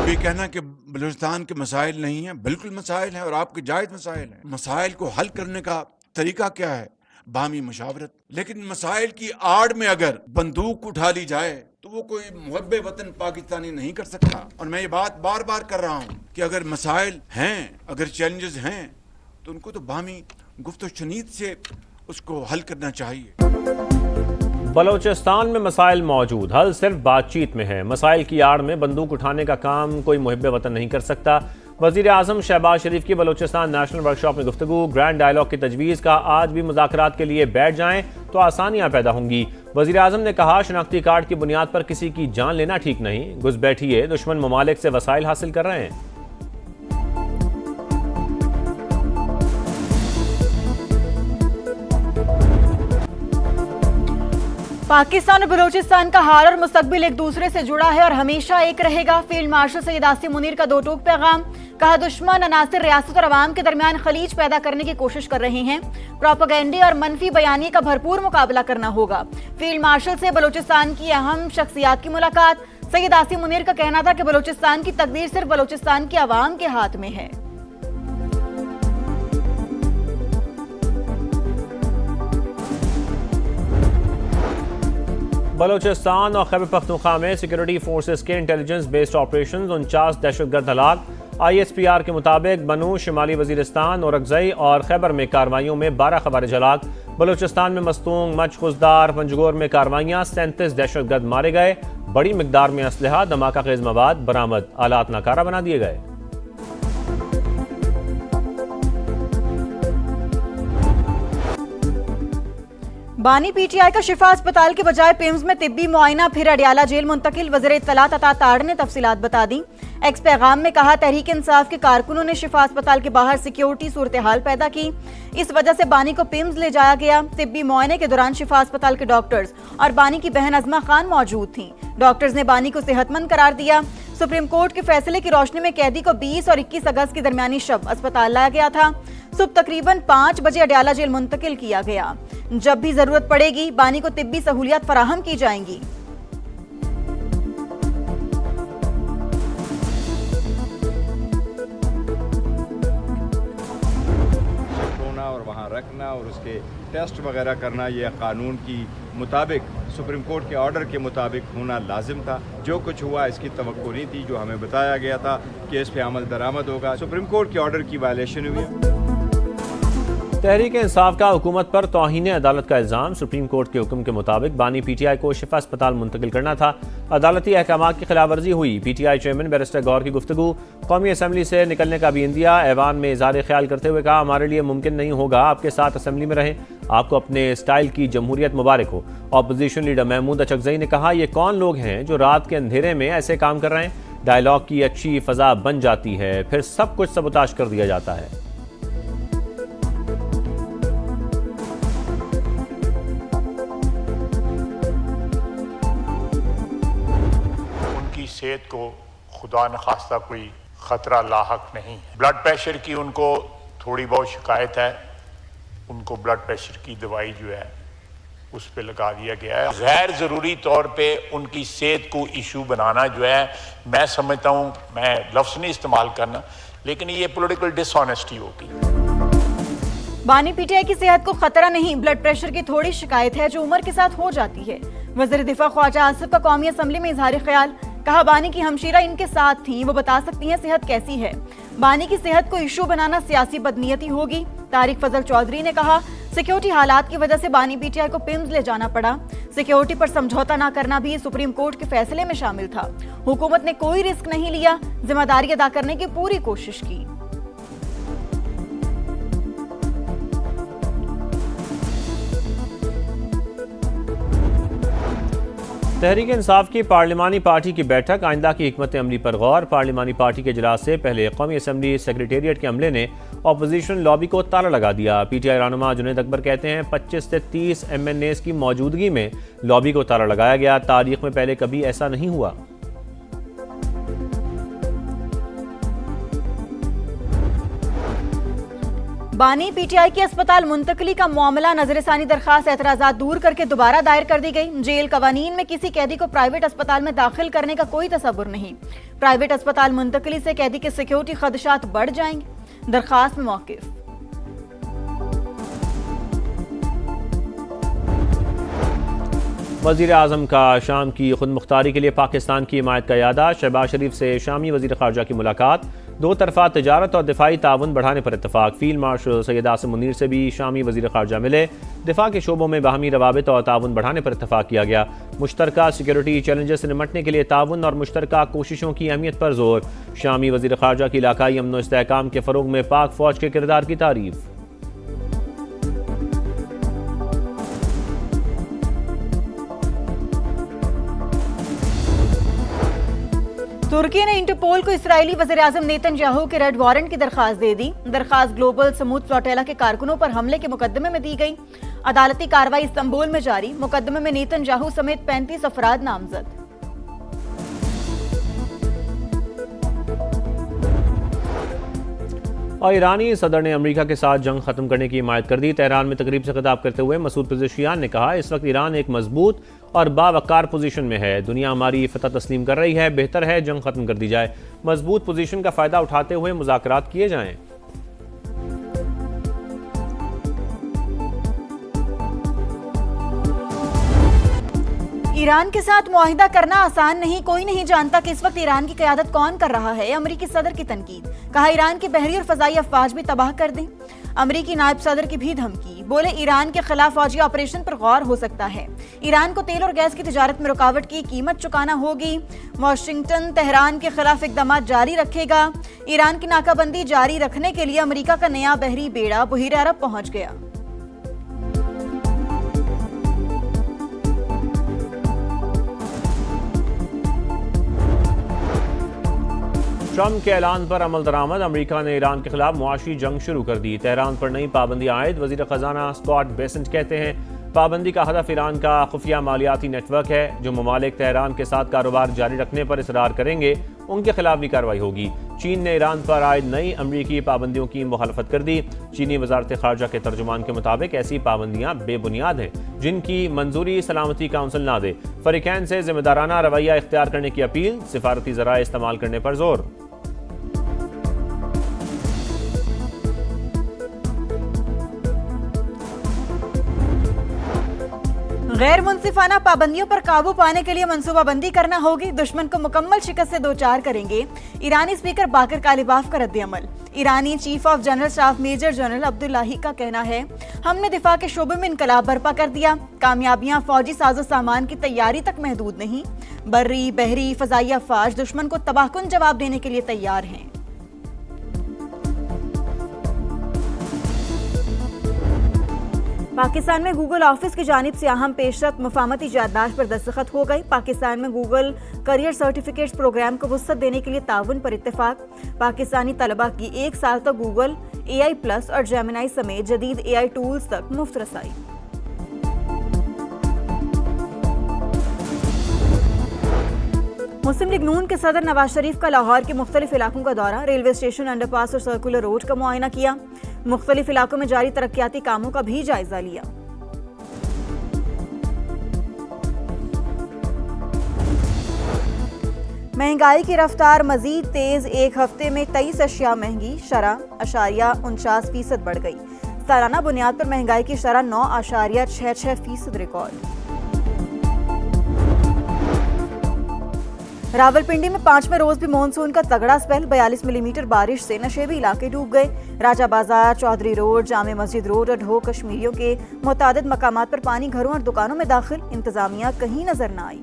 अब ये कहना कि बलूचिस्तान के मसाइल नहीं हैं, बिल्कुल मसाइल हैं और आपके जायज़ मसाइल हैं। मसाइल को हल करने का तरीका क्या है? बामी मुशावरत। लेकिन मसाइल की आड़ में अगर बंदूक उठा ली जाए तो वो कोई मुहब्बे वतन पाकिस्तानी नहीं कर सकता। और मैं ये बात बार बार कर रहा हूँ कि अगर मसाइल हैं, अगर चैलेंजेस हैं, तो उनको तो बामी गुफ्त शनीद से उसको हल करना चाहिए। बलूचिस्तान में मसाइल मौजूद, हल सिर्फ बातचीत में है। मसाइल की आड़ में बंदूक उठाने का काम कोई मुहब्बे वतन नहीं कर सकता। वज़ीर आज़म शहबाज शरीफ की बलूचिस्तान नेशनल वर्कशॉप में गुफ्तगू, ग्रैंड डायलॉग की तजवीज़ का आज भी मुज़ाकरात के लिए बैठ जाएं तो आसानियां पैदा होंगी। वज़ीर आज़म ने कहा, शनाख्ती कार्ड की बुनियाद पर किसी की जान लेना ठीक नहीं। घुस बैठिए, दुश्मन ममालिक से वसाइल हासिल कर रहे हैं। पाकिस्तान और बलूचिस्तान का हाल और मुस्तकबिल एक दूसरे से जुड़ा है और हमेशा एक रहेगा। फील्ड मार्शल सैयद आसिम मुनीर का दो टूक पैगाम। कहा, दुश्मन अनासिर रियासत और अवाम के दरमियान खलीज पैदा करने की कोशिश कर रहे हैं। प्रोपेगेंडे और मनफी बयानी का भरपूर मुकाबला करना होगा। फील्ड मार्शल से बलूचिस्तान की अहम शख्सियात की मुलाकात। सैयद आसिम मुनीर का कहना था कि बलूचिस्तान की तकदीर सिर्फ बलूचिस्तान की अवाम के हाथ में है। बलूचिस्तान और खैबर पख्तूनख्वा में सिक्योरिटी फोर्सेस के इंटेलिजेंस बेस्ड ऑपरेशन 49 दहशतगर्द हलाक। ISPR के मुताबिक बनू, शिमाली वजीरिस्तान और अगजई और खैबर में कार्रवाइयों में 12 खवारिज हलाक। बलूचिस्तान में मस्तूंग, मच, खुजदार, पंजगोर में कार्रवाइयाँ, 37 दहशतगर्द मारे गए। बड़ी मिकदार में असलहा, धमाका खेज मवाद बरामद, आलात नाकारा बना दिए गए। बानी PTI का शिफा अस्पताल के बजाय पिम्स में तिब्बी मुआयना, फिर अडियाला जेल मुंतकिल। वज़ीर इत्तलात अता ताड़ ने तफसीलात बता दी। एक्स पैगाम में कहा, तहरीक इंसाफ के कारकुनों ने शिफा अस्पताल के बाहर सिक्योरिटी सूरत हाल पैदा की। इस वजह से बानी को पिम्स ले जाया गया। तिब्बी मुआयने के दौरान शिफा अस्पताल के डॉक्टर्स और बानी की बहन अजमा खान मौजूद थीं। डॉक्टर्स ने बानी को सेहतमंद करार दिया। सुप्रीम कोर्ट के फैसले की रोशनी में कैदी को 20 और 21 अगस्त की दरमियानी शब अस्पताल लाया गया था। सुबह तकरीबन 5 बजे अडियाला जेल मुंतकिल किया गया। जब भी जरूरत पड़ेगी बानी को तिब्बी सहूलियात फराहम की जाएंगी। और वहाँ रखना और उसके टेस्ट वगैरह करना, यह कानून की मुताबिक, सुप्रीम कोर्ट के ऑर्डर के मुताबिक होना लाजिम था। जो कुछ हुआ इसकी तवक्को नहीं थी। जो हमें बताया गया था कि इस पे अमल दरामद होगा, सुप्रीम कोर्ट के ऑर्डर की वायलेशन हुई। तहरीक इंसाफ का हुकूमत पर तौहीन अदालत का इल्ज़ाम। सुप्रीम कोर्ट के हुक्म के मुताबिक बानी PTI को शिफा अस्पताल मुंतकिल करना था। अदालती अहकाम की खिलाफ वर्जी हुई। PTI चेयरमैन बैरिस्टर गौर की गुफ्तगू। कौमी असम्बली से निकलने का भी इंदिया। ऐवान में इज़हार ख्याल करते हुए कहा, हमारे लिए मुमकिन नहीं होगा आपके साथ असम्बली में रहें। आपको अपने स्टाइल की जमहूरियत मुबारक हो। अपोजिशन लीडर महमूद अचकजई ने कहा, ये कौन लोग हैं जो रात के अंधेरे में ऐसे काम कर रहे हैं? डायलॉग की अच्छी फ़ज़ा बन जाती है, फिर सब कुछ सबूताश कर दिया जाता है। सेहत को खुदा न खास्ता कोई ख़तरा लाहक नहीं है। ब्लड प्रेशर की उनको थोड़ी बहुत शिकायत है, उनको ब्लड प्रेशर की दवाई जो है उस पर लगा दिया गया है। गैर ज़रूरी तौर पे उनकी सेहत को इशू बनाना जो है, मैं समझता हूँ, मैं लफ्ज़ नहीं इस्तेमाल करना, लेकिन ये पॉलिटिकल डिसऑनेस्टी होगी। बानी PTI की सेहत को खतरा नहीं, ब्लड प्रेशर की थोड़ी शिकायत है जो उम्र के साथ हो जाती है। वज़ीर दिफा ख्वाजा आसिफ का कौमी असम्बली में इजहार ख्याल। कहा, बानी की हमशीरा इनके साथ थी, वो बता सकती हैं सेहत कैसी है। बानी की सेहत को इशू बनाना सियासी बदनीयती होगी। तारिक फजल चौधरी ने कहा, सिक्योरिटी हालात की वजह से बानी PTI को पिम्स ले जाना पड़ा। सिक्योरिटी पर समझौता न करना भी सुप्रीम कोर्ट के फैसले में शामिल था। हुकूमत ने कोई रिस्क नहीं लिया, जिम्मेदारी अदा करने की पूरी कोशिश की। तहरीक इंसाफ की पार्लिमानी पार्टी की बैठक, आइंदा की हिकमत अमली पर गौर। पार्लिमानी पार्टी के इजलास से पहले कौमी असम्बली सेक्रेटेरिएट के अमले ने अपोजिशन लॉबी को ताला लगा दिया। PTI रहनुमा जुनैद अकबर कहते हैं 25 से 30 MNAs की मौजूदगी में लॉबी को ताला लगाया गया। तारीख में पहले कभी ऐसा नहीं हुआ। बानी पीटीआई की अस्पताल मुंतकली का मामला नजरसानी दरखास्त एतराजात दूर करके दोबारा दायर कर दी गई। जेल कवानीन में किसी कैदी को प्राइवेट अस्पताल में दाखिल करने का कोई तसव्वुर नहीं। प्राइवेट अस्पताल मुंतकली से कैदी के सिक्योरिटी खदशात बढ़ जाएंगे। दरखास्त में मौकिफ। वज़ीर आज़म का शाम की खुद मुख्तारी के लिए पाकिस्तान की हिमायत का यादा। शहबाज शरीफ से शामी वज़ीर ख़ारजा की मुलाकात। दो तरफ़ा तजारत और दिफाई ताउन बढ़ाने पर इत्तफ़ाक़। फ़ील्ड मार्शल सैयद आसिम मुनीर से भी शामी वज़ीर ख़ारजा मिले। दिफा के शोबों में बाहमी रवाबित और ताउन बढ़ाने पर इत्तफ़ाक़ किया गया। मुश्तरका सिक्योरिटी चैलेंजेस से निमटने के लिए ताउन और मुश्तरका कोशिशों की अहमियत पर जोर। शामी वज़ीर ख़ारजा की इलाकाई अमन व इस्तेहकाम के फ़रोग़ में पाक फ़ौज के किरदार की तारीफ़। तुर्की ने इंटरपोल को इसराइली वज़ीर-ए-आज़म नेतन्याहू के रेड वारंट की दरखास्त दे दी। दरखास्त ग्लोबल समूद फ्लोटेला के कारकुनों पर हमले के मुकदमे में दी गई। अदालती कार्रवाई इस्तांबुल में जारी। मुकदमे में नेतन्याहू समेत 35 अफराद नामजद। और ईरानी सदर ने अमेरिका के साथ जंग खत्म करने की हिमायत कर दी। तेहरान में तकरीब से खिताब करते हुए मसूद पेज़ेशियान ने कहा, इस वक्त ईरान एक मजबूत और बावकार पोजीशन में है। दुनिया हमारी फतह तस्लीम कर रही है। बेहतर है जंग खत्म कर दी जाए। मजबूत पोजीशन का फायदा उठाते हुए मुज़ाकरात किए जाएं। ईरान के साथ मुआहिदा करना आसान नहीं। कोई नहीं जानता कि इस वक्त ईरान की क़यादत कौन कर रहा है। अमरीकी सदर की तनकीद। कहा, ईरान की बहरी और फजाई अफवाज भी तबाह कर दें। अमरीकी नायब सदर की भी धमकी। बोले, ईरान के खिलाफ फौजी ऑपरेशन पर गौर हो सकता है। ईरान को तेल और गैस की तिजारत में रुकावट की कीमत चुकाना होगी। वाशिंगटन तेहरान के खिलाफ इक़दाम जारी रखेगा। ईरान की नाकाबंदी जारी रखने के लिए अमरीका का नया बहरी बेड़ा बहीर अरब पहुंच गया। ट्रंप के ऐलान पर अमल दरामद। अमेरिका ने ईरान के खिलाफ मुआशी जंग शुरू कर दी। तेहरान पर नई पाबंदी आयद। वजीर खजाना स्कॉट बेसेंट कहते हैं, पाबंदी का हदफ ईरान का खुफिया मालियाती नेटवर्क है। जो ममालिक तेहरान के साथ कारोबार जारी रखने पर इसरार करेंगे, उनके खिलाफ भी कार्रवाई होगी। चीन ने ईरान पर आयद नई अमरीकी पाबंदियों की मुखालफत कर दी। चीनी वजारत खारजा के तर्जुमान के मुताबिक ऐसी पाबंदियां बेबुनियाद हैं, जिनकी मंजूरी सलामती काउंसिल ना दे। फरीकैन से जिम्मेदाराना रवैया इख्तियार करने की अपील। सिफारती ज़राए इस्तेमाल करने पर जोर। गैर मुनसिफाना पाबंदियों पर काबू पाने के लिए मंसूबाबंदी करना होगी। दुश्मन को मुकम्मल शिकस्त से दो चार करेंगे। ईरानी स्पीकर बाकर कालिबाफ का रद्द-ए-अमल। ईरानी chief of general staff major general Abdollahi का कहना है, हमने दिफा के शोबे में इनकलाब बर्पा कर दिया। कामयाबियां फौजी साजो सामान की तैयारी तक महदूद नहीं। बर्री, बहरी, फजाई अफवाज दुश्मन को तबाहकुन जवाब देने के लिए तैयार हैं। पाकिस्तान में गूगल ऑफिस की जानिब से अहम पेशरफ्त मुफाहमती याददाश्त पर दस्तखत हो गई। पाकिस्तान में गूगल करियर सर्टिफिकेट्स प्रोग्राम को वुसअत देने के लिए ताउन पर इत्तेफाक। पाकिस्तानी तलबा की 1 साल तक गूगल AI प्लस और जेमिनाई समेत जदीद AI टूल्स तक मुफ्त रसाई। मुस्लिम लीग नून के सदर नवाज शरीफ का लाहौर के मुख्तलिफ इलाकों का दौरा। रेलवे स्टेशन, अंडरपास और सर्कुलर रोड का मुआयना किया। मुख्तलिफ इलाकों में जारी तरक्याती कामों का भी जायजा लिया। महंगाई की रफ्तार मजीद तेज। एक हफ्ते में 23 अशिया महंगी। शरह 49.49% बढ़ गई। सालाना बुनियाद पर महंगाई की शरह 9.66% रिकॉर्ड। रावलपिंडी में 5वें रोज भी मानसून का तगड़ा स्पेल। 42 मिलीमीटर बारिश से नशेबी इलाके डूब गए। राजा बाजार, चौधरी रोड, जामे मस्जिद रोड और ढो कश्मीरियों के मुतादिद मकामात पर पानी घरों और दुकानों में दाखिल। इंतजामिया कहीं नजर न आई।